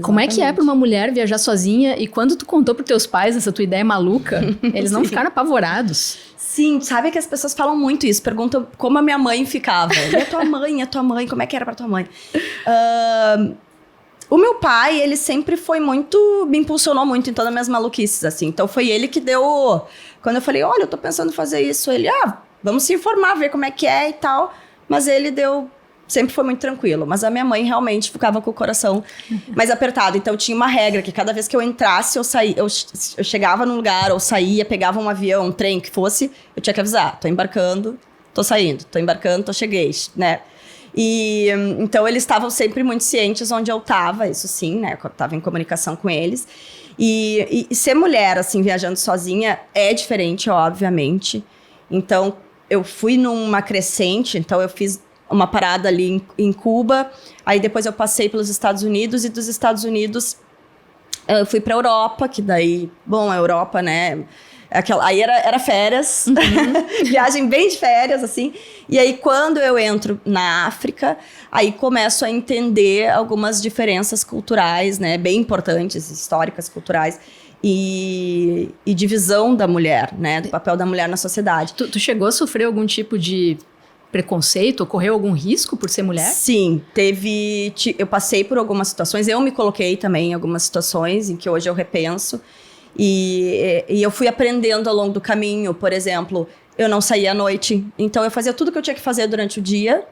Como é que é pra uma mulher viajar sozinha e quando tu contou pros teus pais essa tua ideia maluca, eles não ficaram apavorados? Sim, sabe que as pessoas falam muito isso, perguntam como a minha mãe ficava. E a tua mãe, como é que era pra tua mãe? O meu pai, ele sempre foi me impulsionou muito em todas as minhas maluquices, assim. Então foi ele que deu, quando eu falei, olha, eu tô pensando em fazer isso, ele, vamos se informar, ver como é que é e tal. Mas ele sempre foi muito tranquilo. Mas a minha mãe realmente ficava com o coração mais apertado. Então tinha uma regra que cada vez que eu entrasse, eu chegava num lugar, ou saía, pegava um avião, um trem, que fosse, eu tinha que avisar, tô embarcando, tô saindo, tô embarcando, tô cheguei, né? E então eles estavam sempre muito cientes onde eu tava, isso sim, né? Eu tava em comunicação com eles. E ser mulher, assim, viajando sozinha é diferente, obviamente. Então, eu fui numa crescente, então eu fiz uma parada ali em Cuba, aí depois eu passei pelos Estados Unidos, e dos Estados Unidos eu fui pra Europa, que daí, bom, a Europa, né? Aí era férias, viagem bem de férias, assim. E aí, quando eu entro na África, aí começo a entender algumas diferenças culturais, né? Bem importantes, históricas, culturais. E divisão da mulher, né? Do papel da mulher na sociedade. Tu chegou a sofrer algum tipo de preconceito? Ocorreu algum risco por ser mulher? Sim, eu passei por algumas situações. Eu me coloquei também em algumas situações em que hoje eu repenso. E eu fui aprendendo ao longo do caminho. Por exemplo, eu não saía à noite. Então, eu fazia tudo que eu tinha que fazer durante o dia.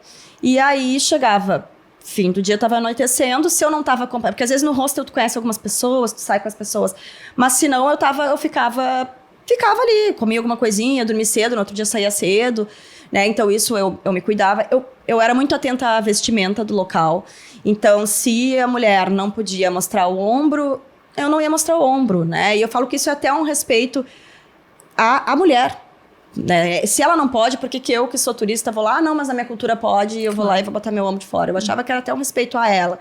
E aí, chegava, fim do dia, tava anoitecendo. Se eu não tava acompanhando... Porque, às vezes, no hostel, tu conhece algumas pessoas, tu sai com as pessoas. Mas, se não, eu ficava ali. Comia alguma coisinha, dormia cedo. No outro dia, saía cedo. Né? Então, isso eu me cuidava. Eu era muito atenta à vestimenta do local. Então, se a mulher não podia mostrar o ombro... eu não ia mostrar o ombro, né? E eu falo que isso é até um respeito à mulher, né? Se ela não pode, por que eu, que sou turista, vou lá? Não, mas a minha cultura pode, e eu vou lá e vou botar meu ombro de fora. Eu achava que era até um respeito a ela.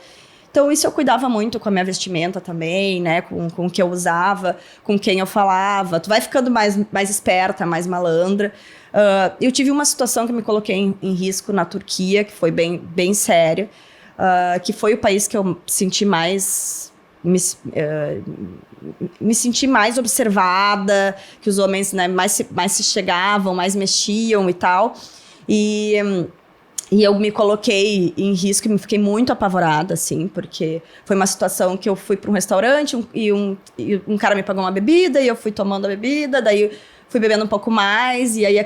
Então, isso eu cuidava muito com a minha vestimenta também, né? Com o que eu usava, com quem eu falava. Tu vai ficando mais esperta, mais malandra. Eu tive uma situação que me coloquei em risco na Turquia, que foi bem, bem séria, que foi o país que eu senti mais... me senti mais observada, que os homens, né, mais se chegavam, mais mexiam e tal. E eu me coloquei em risco e me fiquei muito apavorada, assim, porque foi uma situação que eu fui para um restaurante e um cara me pagou uma bebida e eu fui tomando a bebida, daí fui bebendo um pouco mais e aí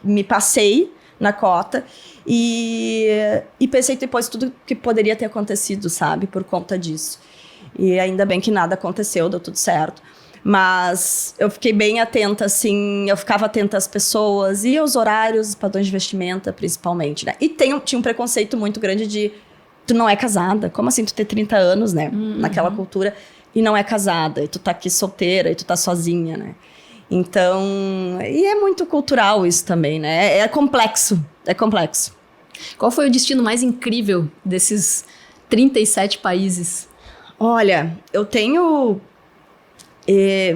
me passei na cota e pensei depois tudo que poderia ter acontecido, sabe, por conta disso. E ainda bem que nada aconteceu, deu tudo certo. Mas eu fiquei bem atenta, assim, eu ficava atenta às pessoas e aos horários, os padrões de vestimenta, principalmente, né? E tinha um preconceito muito grande de, tu não é casada, como assim tu ter 30 anos, né? Naquela cultura, e não é casada, e tu tá aqui solteira, e tu tá sozinha, né? Então, e é muito cultural isso também, né? É complexo. Qual foi o destino mais incrível desses 37 países? Olha, eu tenho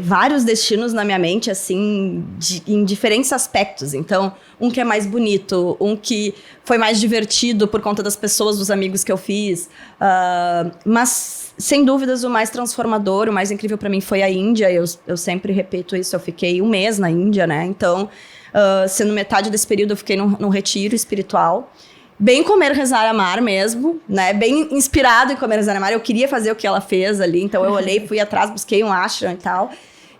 vários destinos na minha mente, assim, em diferentes aspectos. Então, um que é mais bonito, um que foi mais divertido por conta das pessoas, dos amigos que eu fiz. Mas, sem dúvidas, o mais transformador, o mais incrível para mim foi a Índia. Eu sempre repito isso, eu fiquei 1 mês na Índia, né? Então, sendo metade desse período, eu fiquei num retiro espiritual. Bem comer, rezar, amar mesmo, né? Bem inspirado em comer, rezar, amar. Eu queria fazer o que ela fez ali, então eu olhei, fui atrás, busquei um ashram e tal.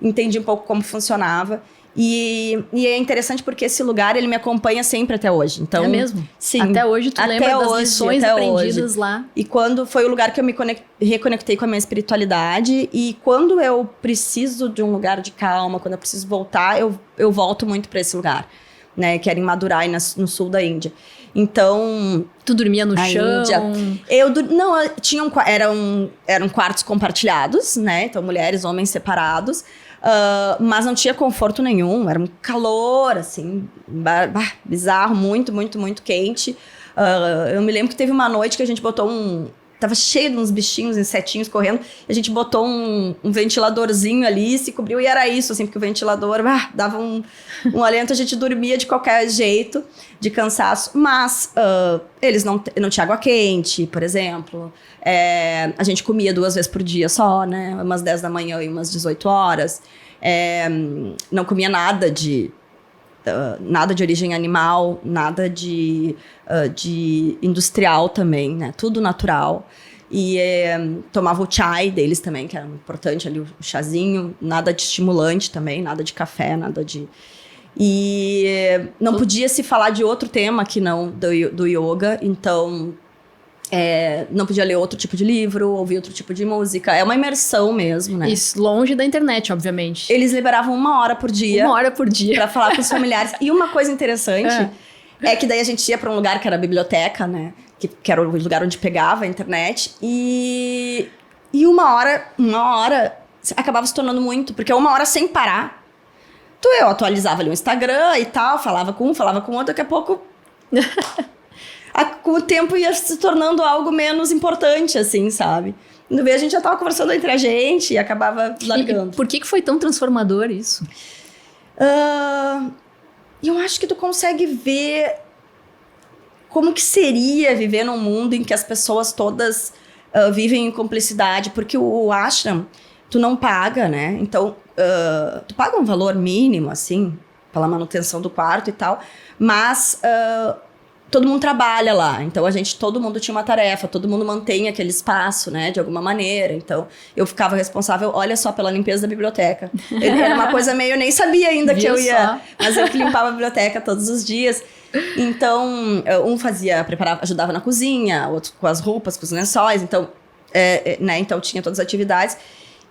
Entendi um pouco como funcionava. E é interessante porque esse lugar, ele me acompanha sempre até hoje. Então, é mesmo? Sim. Até hoje tu lembra das lições aprendidas lá? E quando foi o lugar que eu me reconectei com a minha espiritualidade. E quando eu preciso de um lugar de calma, quando eu preciso voltar, eu volto muito para esse lugar, né? Que era em Madurai, no sul da Índia. Então... Tu dormia no chão? Eram quartos compartilhados, né? Então, mulheres, homens separados. Mas não tinha conforto nenhum. Era um calor, assim, bizarro, muito, muito, muito quente. Eu me lembro que teve uma noite que a gente botou tava cheio de uns bichinhos, insetinhos correndo. E a gente botou um ventiladorzinho ali, se cobriu e era isso, assim, porque o ventilador dava um alento, a gente dormia de qualquer jeito, de cansaço. Mas eles não tinham água quente, por exemplo. A gente comia 2 vezes por dia só, né? Umas 10 da manhã e umas 18 horas. Não comia nada de origem animal, nada de industrial também, né? Tudo natural. E tomava o chai deles também, que era importante ali, o chazinho. Nada de estimulante também, nada de café, nada de... E não podia se falar de outro tema que não do yoga, então... não podia ler outro tipo de livro, ouvir outro tipo de música. É uma imersão mesmo, né? Isso, longe da internet, obviamente. Eles liberavam 1 hora por dia. 1 hora por dia. Pra falar com os familiares. E uma coisa interessante é que daí a gente ia pra um lugar que era a biblioteca, né? Que era o lugar onde pegava a internet. E 1 hora acabava se tornando muito. Porque 1 hora sem parar. Eu atualizava ali o Instagram e tal, falava com um, falava com outro. Daqui a pouco... com o tempo ia se tornando algo menos importante, assim, sabe? No meio a gente já tava conversando entre a gente e acabava largando. E por que foi tão transformador isso? Eu acho que tu consegue ver como que seria viver num mundo em que as pessoas todas vivem em cumplicidade, porque o ashram, tu não paga, né? Então, tu paga um valor mínimo, assim, pela manutenção do quarto e tal, mas... todo mundo trabalha lá, então todo mundo tinha uma tarefa, todo mundo mantém aquele espaço, né, de alguma maneira. Então, eu ficava responsável, olha só, pela limpeza da biblioteca. Era uma coisa meio, eu nem sabia ainda que eu ia, mas eu que limpava a biblioteca todos os dias. Então, um ajudava na cozinha, outro com as roupas, com os lençóis, então, né, então tinha todas as atividades.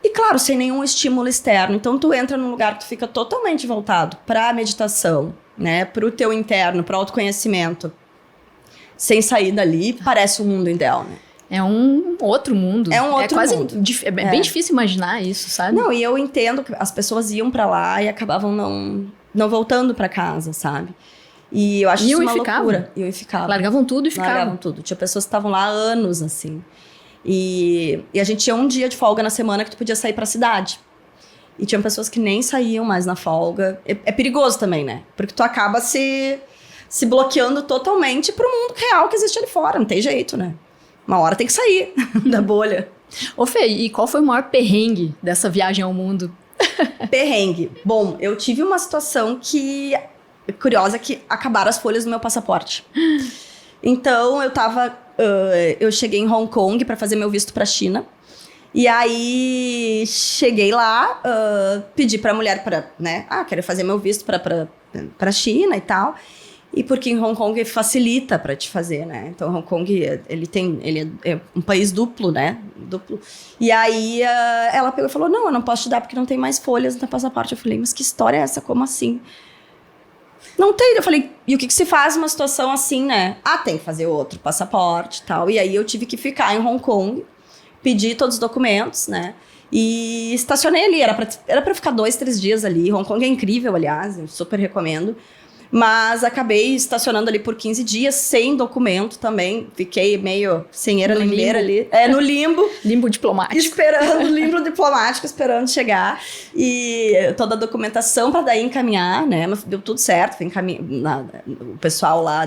E claro, sem nenhum estímulo externo. Então, tu entra num lugar que tu fica totalmente voltado para a meditação, né, para o teu interno, para o autoconhecimento. Sem sair dali, parece um mundo ideal, né? É um outro mundo. É um outro mundo. É bem difícil imaginar isso, sabe? Não, e eu entendo que as pessoas iam pra lá e acabavam não voltando pra casa, sabe? E eu acho isso uma loucura. Iam e ficavam. Largavam tudo e ficavam. Largavam tudo. Tinha pessoas que estavam lá há anos, assim. E a gente tinha um dia de folga na semana que tu podia sair pra cidade. E tinha pessoas que nem saíam mais na folga. É perigoso também, né? Porque tu acaba se bloqueando totalmente pro mundo real que existe ali fora. Não tem jeito, né? Uma hora tem que sair da bolha. Ô Fê, e qual foi o maior perrengue dessa viagem ao mundo? Perrengue. Bom, eu tive uma situação curiosa, que acabaram as folhas do meu passaporte. Então, eu cheguei em Hong Kong para fazer meu visto pra China. E aí, cheguei lá, pedi pra mulher né? Quero fazer meu visto pra China e tal. E porque em Hong Kong facilita para te fazer, né? Então, Hong Kong, ele é um país duplo, né? Duplo. E aí, ela pegou e falou, não, eu não posso te dar porque não tem mais folhas no teu passaporte. Eu falei, mas que história é essa? Como assim? Não tem. Eu falei, e o que se faz numa situação assim, né? Tem que fazer outro passaporte e tal. E aí, eu tive que ficar em Hong Kong, pedir todos os documentos, né? E estacionei ali. Era pra ficar 2, 3 dias ali. Hong Kong é incrível, aliás, eu super recomendo. Mas acabei estacionando ali por 15 dias, sem documento também. Fiquei meio sem era limbeira ali. No limbo. Limbo diplomático. Limbo diplomático, esperando chegar. E toda a documentação para daí encaminhar, né? Mas deu tudo certo. O pessoal lá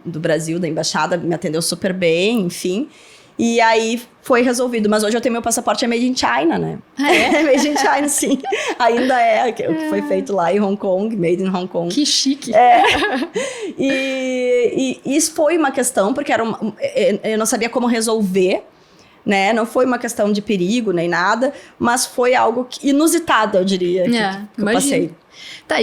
do Brasil, da embaixada, me atendeu super bem, enfim. E aí foi resolvido. Mas hoje eu tenho meu passaporte Made in China, né? Made in China, sim. Ainda o que foi feito lá em Hong Kong, Made in Hong Kong. Que chique. E isso foi uma questão, porque eu não sabia como resolver, né? Não foi uma questão de perigo nem nada, mas foi algo inusitado, eu diria, que eu passei. Tá aí.